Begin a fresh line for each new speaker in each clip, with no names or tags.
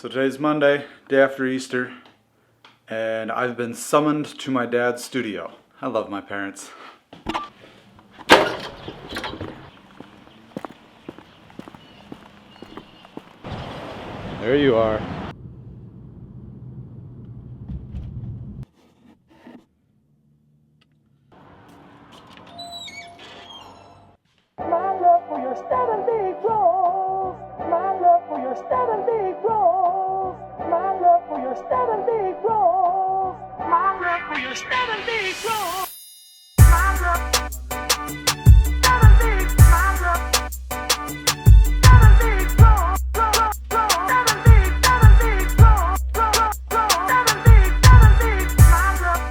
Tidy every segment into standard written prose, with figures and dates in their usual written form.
So today's Monday, day after Easter, and I've been summoned to my dad's studio. I love my parents. There you are.
My love for your 70 clothes. My love for your 70 clothes. My love for your 70 clothes. My love for your 70 clothes. My love. 70, my love. 70 clothes. 70, 70 clothes. 70, 70, my love.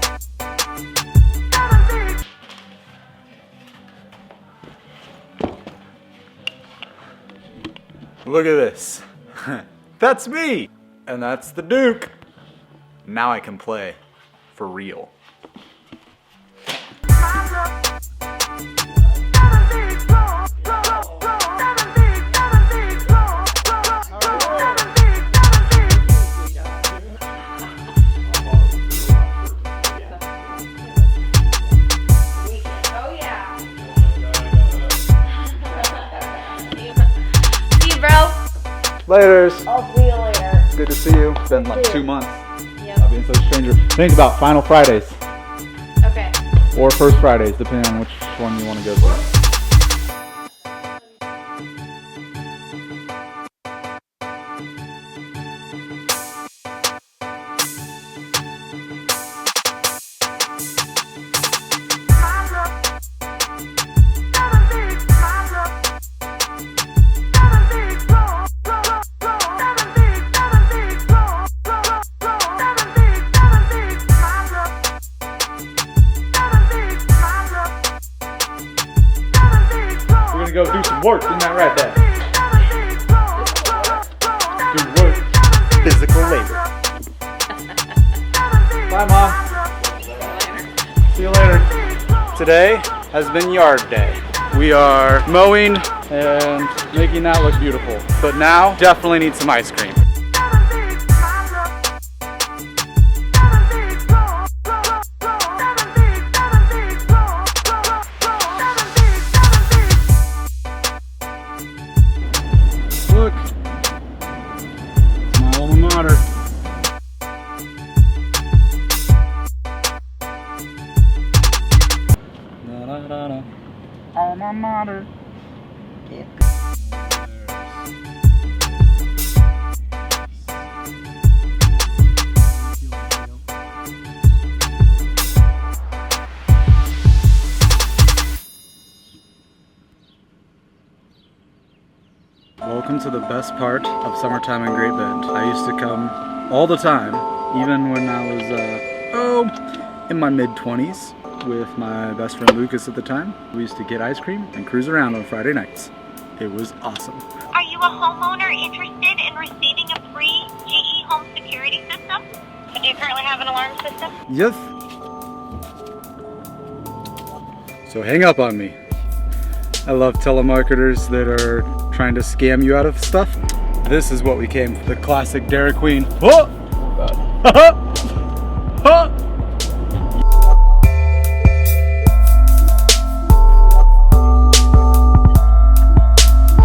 70.
Look at this. That's me! And that's the Duke. Now I can play for real. Laters.
I'll see you later.
Good to see you. It's been like 2 months.
Yep.
I'll be in such a stranger. Think about Final Fridays
Okay.
or First Fridays, depending on which one you want to go to. We're gonna go do some work, isn't that right, Dad? Do work, physical labor. Bye, Mom. See you later. Today has been yard day. We are mowing and making that look beautiful. But now, definitely need some ice cream. Look, my alma mater. Da-da-da-da. Alma mater. Welcome to the best part of summertime in Great Bend. I used to come all the time, even when I was, in my mid-20s with my best friend Lucas at the time. We used to get ice cream and cruise around on Friday nights. It was awesome.
Are you a homeowner interested in receiving a free GE home security system? Do you currently have an alarm system?
Yes. So hang up on me. I love telemarketers that are trying to scam you out of stuff. This is what we came for, the classic Dairy Queen. Oh!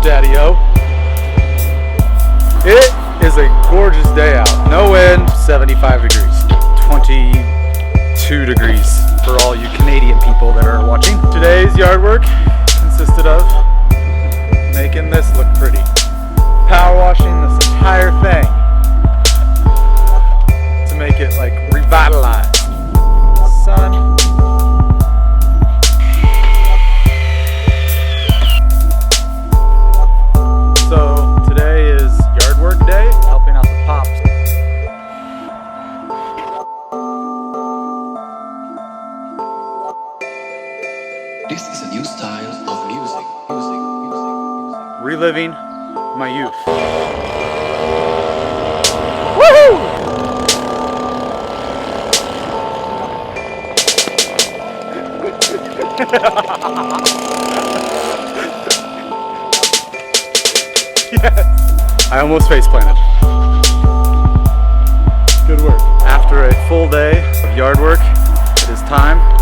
Daddy-o. It is a gorgeous day out. No wind, 75 degrees. 22 degrees for all you Canadian people that are watching. Today's yard work consisted of making this look pretty. Power washing this entire thing to make it like revitalized. Sun. So today is yard work day, helping out the pops.
This is a new style of music.
Reliving my youth. Woohoo! Yes. I almost face planted. After a full day of yard work, it is time